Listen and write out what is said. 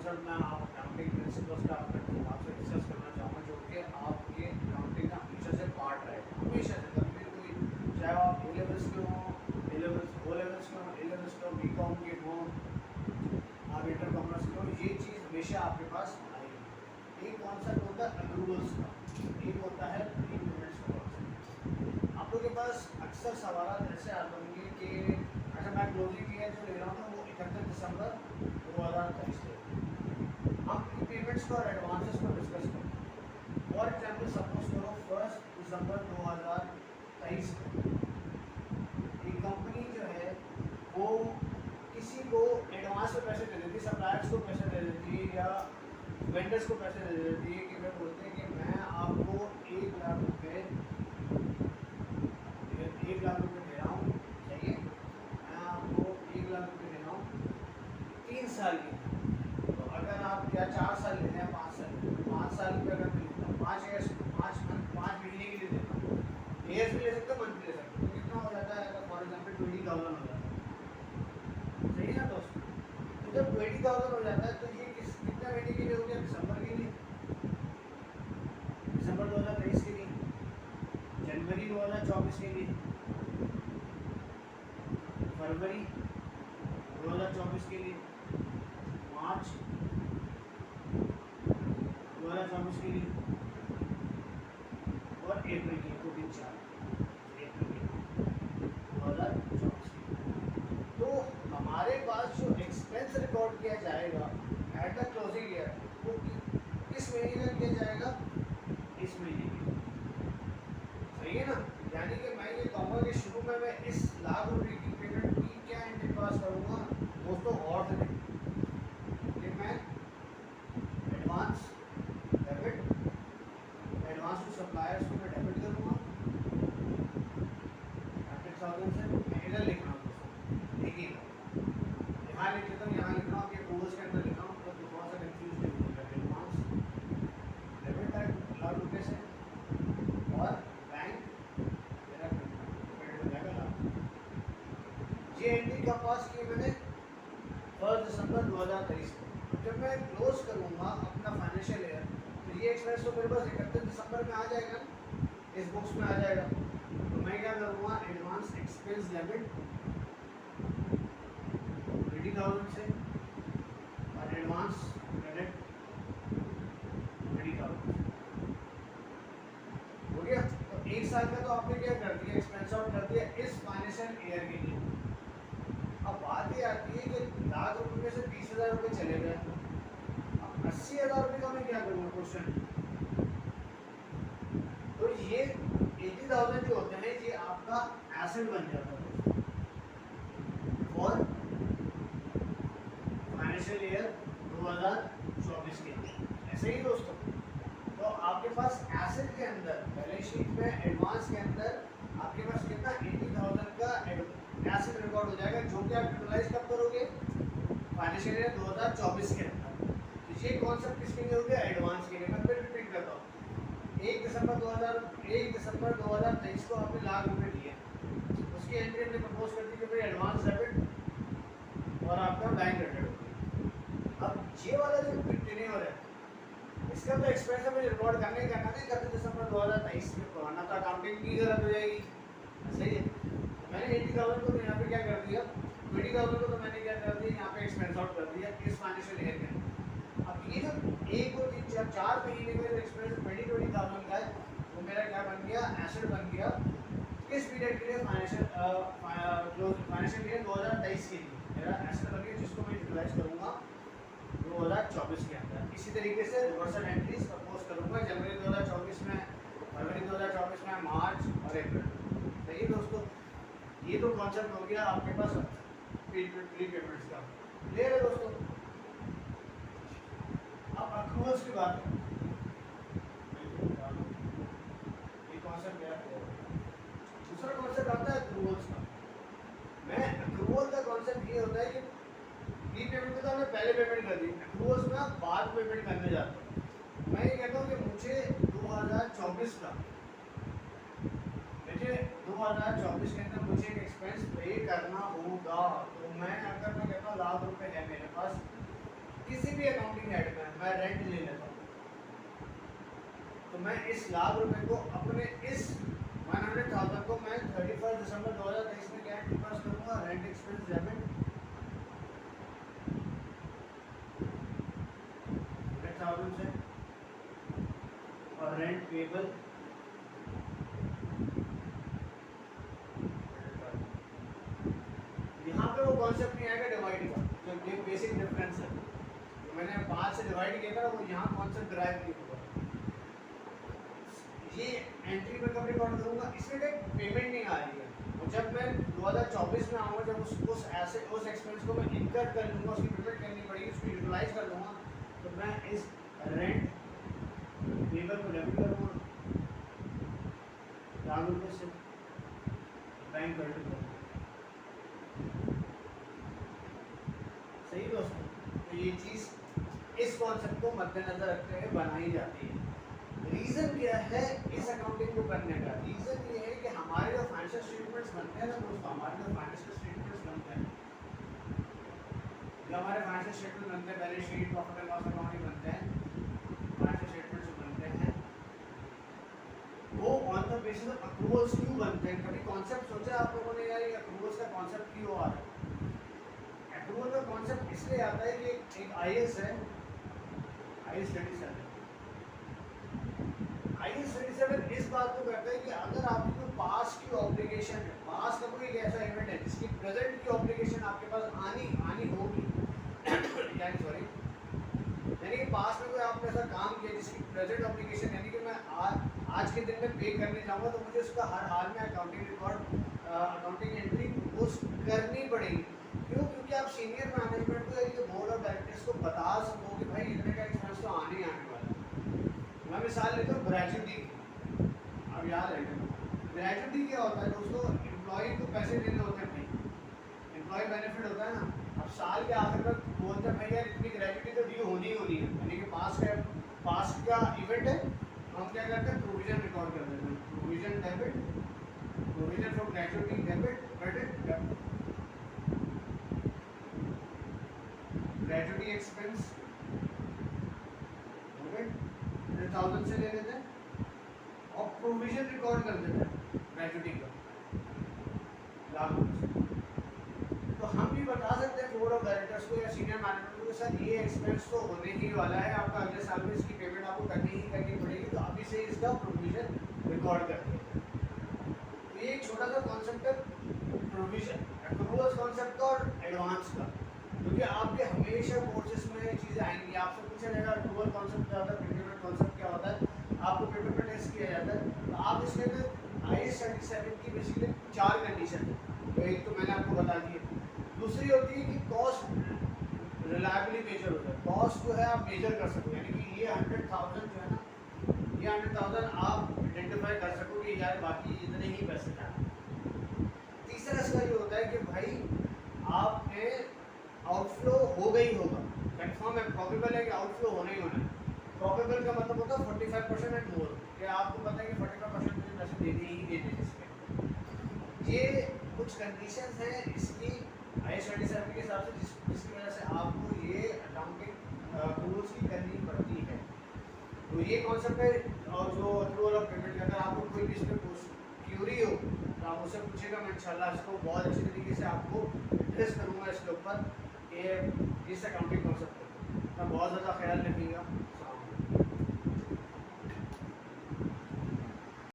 Concept में आप accounting principles का आपसे डिस्कस करना चाहूँगा, जो कि आपके अकाउंटिंग का हमेशा से पार्ट रहेगा, हमेशा से। कभी भी कोई, चाहे आप ए लेवल्स के हों, ए लेवल्स ओ लेवल्स के हों, ए लेवल्स के हों, बी कॉम के हों, आप इंटर कॉमर्स के हों, ये चीज़ हमेशा आपके पास आएगी। एक कॉन्सेप्ट होता है अक्रूवल्स का, एक होता है प्री पेमेंट्स का कॉन्सेप्ट। आप लोगों के पास अक्सर सवाल ऐसे आते होंगे कि अच्छा, मैं क्लोजिंग ईयर जो ले रहा हूँ ना, वो 31 दिसंबर 2023 है। हम प्री पेमेंट्स को और एडवांसेस को डिस्कस करें। फॉर एग्जाम्पल सपोज करो 1 दिसंबर 2023 को एक कंपनी जो है वो किसी को एडवांस में पैसे दे देती है, सप्लायर्स को पैसे दे देती है या वेंडर्स को पैसे दे देती है कि वे बोलते हैं कि मैं आपको 1 लाख रुपए दे रहा हूँ, चाहिए, मैं आपको 1 लाख रुपए दे रहा हूँ 3 साल की। तो अगर आप या 4 साल लेते हैं, 5 साल लेते हैं, 5 साल रुपये अगर मैं लेता हूँ, 5 ईयर्स, 5 महीने के लिए देता हूँ, ईयर्स भी ले सकते हो, मंथ भी ले सकते हो, तो कितना हो जाता है? अगर फॉर एग्जाम्पल 20,000 हो जाता है, सही है ना दोस्तों? तो जब 20,000 हो जाता है तो ये कितने महीने के लिए हो गया? दिसंबर के लिए, दिसंबर 2023 के लिए, जनवरी 2024 के लिए, फरवरी 2024 के लिए, मार्च 2024 के लिए और अप्रैल के लिए, तो 3-4 अप्रैल 2024 के लिए। तो हमारे पास जो एक्सपेंस रिकॉर्ड किया जाएगा एट द क्लोजिंग ईयर, वो किस महीने का किया जाएगा? इस महीने की, सही है ना? यानी कि मैं ये कहूँगा कि शुरू में मैं इस लाख रुपए की पेमेंट की क्या एंट्री पास करूँगा दोस्तों? और कि मैं advance debit, advance to suppliers को मैं डेबिट करूँगा 100,000 से। मैं इधर लिख रहा हूँ दोस्तों, देखिएगा, यहाँ लिख लेता हूँ, यहाँ लिख रहा हूँ, आपके गूगल्स के अंदर लिख रहा हूँ, तो थोड़ा सा कंफ्यूज नहीं होगा। एडवांस डेबिट है लाख रुपये से, और बैंक मेरा क्रेडिट हो जाएगा लाख। ये एंट्री कब पास की मैंने? 1 दिसंबर 2023 को। जब मैं क्लोज करूँगा अपना फाइनेंशियल ईयर, तो ये एक्सपेंस तो मेरे पास 31 दिसंबर में आ जाएगा, इस बुक्स में आ जाएगा। तो मैं क्या करूँगा? एडवांस एक्सपेंस डेबिट 20,000 से और एडवांस क्रेडिट 20,000 से। हो गया? तो 1 साल का तो आपने क्या कर दिया? एक्सपेंस आउट कर दिया इस फाइनेंशियल ईयर के लिए। अब बात ये आती है कि लाख रुपए में से 20,000 रुपये चले गए, अब 80,000 रुपये का मैं क्या करूँगा? क्वेश्चन। तो ये 80,000 जो होते हैं, ये आपका एसेट बन जाता है और फाइनेंशियल ईयर 2024 के लिए। ऐसे ही दोस्तों, तो आपके पास एसेट के अंदर, बैलेंस शीट में एडवांस के अंदर आपके पास कितना? 80,000 का एसेट रिकॉर्ड हो जाएगा, जो कि आप यूटिलाइज कब करोगे? फाइनेंशियल ईयर 2024 के अंदर। तो ये कॉन्सेप्ट किसके लिए हो गया? एडवांस के लिए। मैं फिर रिपीट करता हूँ, 1 दिसंबर 2023 को आपने लाख रुपए दिए, उसकी एंट्री हमने प्रपोज कर दी कि भाई एडवांस डेबिट और आपका बैंक क्रेडिट हो गया। अब ये वाला जो टेन्योर है, इसका तो एक्सपेंस हमें रिकॉर्ड करना ही करना नहीं। 31 दिसंबर 2023 में पुराना तो अकाउंटिंग की गलत हो जाएगी, सही है? तो मैंने 80,000 को तो यहाँ पे क्या कर दिया? 20,000 को तो मैंने क्या कर दिया? यहाँ पे एक्सपेंस आउट कर दिया इस फाइनेंशियल ईयर के अंदर। अब ये जो 1 और 3 4 महीने का जो एक्सपेंस 20,000 का है, वो मेरा क्या बन गया? एसेट बन गया। किस पीरियड के लिए? फाइनेंशियल ईयर 2023 के लिए मेरा एसेट बन गया, जिसको मैं यूटिलाइज करूँगा 2024 के अंदर। इसी तरीके से रिवर्सल एंट्रीज प्रपोज करूँगा जनवरी 2024 में, फरवरी 2024 में, मार्च और अप्रैल। सही दोस्तों, ये तो कॉन्सेप्ट हो गया आपके पास प्री पेमेंट्स का। क्लियर है दोस्तों? अब अक्रूवल्स की बात करें, ये कॉन्सेप्ट क्या है? दूसरा कॉन्सेप्ट आता है अक्रूवल्स का। मैं अक्रूवल का कॉन्सेप्ट ये होता है कि प्री पेमेंट में तो हमने पहले पेमेंट कर दी, अक्रूवल्स में आप बाद पेमेंट करने जाते हो। मैं ये कहता हूँ कि मुझे 2024 का, देखिए 2024 के अंदर मुझे एक एक्सपेंस पे करना होगा, तो मैं अगर मैं कहता हूँ लाख रुपए है मेरे पास, किसी भी अकाउंटिंग हेड में मैं रेंट ले लेता हूँ, तो मैं इस लाख रुपए को अपने इस 100,000 को मैं 31 दिसंबर 2023 में क्या पास करूँगा, रेंट एक्सपेंस डेबिट 100,000 से, और रेंट पेबल यहाँ पे वो कॉन्सेप्ट नहीं आएगा डिवाइड का, जो ये बेसिक डिफरेंस है, तो मैंने 5 से डिवाइड किया था वो यहाँ कॉन्सेप्ट ड्राइव नहीं होगा। ये एंट्री में कब रिकॉर्ड करूँगा, इसमें कोई पेमेंट नहीं आ रही है, और जब मैं 2024 में आऊँगा, जब उस एक्सपेंस को मैं इनकर कर लूँगा, उसकी पेमेंट करनी पड़ेगी, उसको यूटिलाइज कर लूँगा, तो मैं इस रेंट पेबल को डेबिट करूँगा, ₹1 से बैंक क्रेडिट करूँगा। सही दोस्तों, तो ये चीज़ इस कॉन्सेप्ट को मद्देनजर रखते हुए बनाई जाती है। रीज़न क्या है इस अकाउंटिंग को करने का? रीज़न ये है कि हमारे जो फाइनेंशियल स्टेटमेंट्स बनते हैं ना दोस्तों, हमारे जो फाइनेंशियल स्टेटमेंट्स बनते हैं, जो हमारे फाइनेंशियल स्टेटमेंट बनते हैं, balance sheet, profit and loss account बनते हैं, फाइनेंशियल स्टेटमेंट्स जो बनते हैं वो on the basis of accruals क्यों बनते हैं? कभी कॉन्सेप्ट सोचा आप लोगों ने, यार ये अक्रूवल्स का कॉन्सेप्ट क्यों आ रहा है? अक्रूवल का कॉन्सेप्ट इसलिए आता है कि एक आईएएस है, आईएएस 37, आईएएस 37 इस बात को करता है कि अगर आपकी कोई पास की ऑब्लिगेशन है, पास का कोई एक ऐसा इवेंट है जिसकी प्रेजेंट की ऑब्लिगेशन आपके पास आनी होगी यानी कि पास में कोई आपने ऐसा काम किया जिसकी प्रेजेंट ऑब्लिगेशन, यानी कि मैं आज के दिन में पे करने जाऊँगा, तो मुझे उसका हर हाल में accounting record, accounting entry post करनी पड़ेगी। क्यों? क्योंकि आप सीनियर मैनेजमेंट को या बोर्ड ऑफ डायरेक्टर्स को बता सको कि भाई इतने का एक्सपेंस तो आने वाला है। मैं मिसाल लेता हूँ ग्रेजुटी की, अब याद रखें ग्रेजुटी क्या होता है दोस्तों, एम्प्लॉय को पैसे देने होते हैं भाई, एम्प्लॉय बेनिफिट होता है ना। अब साल के आखिर में बोलते हैं भाई यार इतनी ग्रेजुटी तो ड्यू होनी है, यानी कि पास का इवेंट है, हम क्या करते हैं प्रोविजन रिकॉर्ड कर देते हैं, provision debit, provision for gratuity debit, credit gratuity expense 100,000 से ले लेते हैं और प्रोविजन रिकॉर्ड कर देते हैं ग्रेजुटी का ₹1,00,000। तो हम भी बता सकते हैं बोर्ड ऑफ डायरेक्टर्स को या सीनियर मैनेजमेंट को, सर ये एक्सपेंस तो होने ही वाला है, आपका अगले साल में इसकी पेमेंट आपको करनी ही करनी पड़ेगी, तो अभी से इसका प्रोविजन रिकॉर्ड कर देते हैं। तो ये एक छोटा सा कॉन्सेप्ट है प्रोविजन, अक्रूवल्स कॉन्सेप्ट का और एडवांस का, क्योंकि आपके हमेशा कोर्सेज में चीज़ें आएंगी, आपसे पूछा जाएगा अक्रूवल कॉन्सेप्ट क्या होता है, पेमेंट कॉन्सेप्ट क्या होता है, आपको पेमेंट में टेस्ट किया जाता है। तो आप इसमें आईएएस 37 की बेसिकली 4 कंडीशन है, तो एक तो मैंने आपको बता दी है, दूसरी होती है कि कॉस्ट रिलायबली मेजर होता है, कॉस्ट जो है आप मेजर कर सको, यानी कि ये 100,000 जो है ना, ये 100,000 आप आइडेंटिफाई कर सको कि यार बाकी इतने ही पैसे जाए। तीसरा इसका ये होता है कि भाई आपने आउटफ्लो हो गई होगा, कंफर्म है, प्रोबेबल है कि आउटफ्लो होना ही होना है। प्रोबेबल का मतलब होता है 45% एंड मोर, कि आपको पता है कि 45% मुझे पैसे देने ही देने इसमें। ये कुछ कंडीशंस हैं इसकी आईएएस 37 के हिसाब से, जिसकी वजह से आपको ये अकाउंटिंग रूल्स की करनी पड़ती है। तो ये कॉन्सेप्ट है, और जो अक्रूवल ऑफ पेमेंट का, अगर आपको कोई भी इसमें क्यूरी हो तो आप उससे पूछेगा, मैं इंशाल्लाह इसको बहुत अच्छी तरीके से आपको एड्रेस करूँगा इसके ऊपर, ये इस अकाउंटिंग कॉन्सेप्ट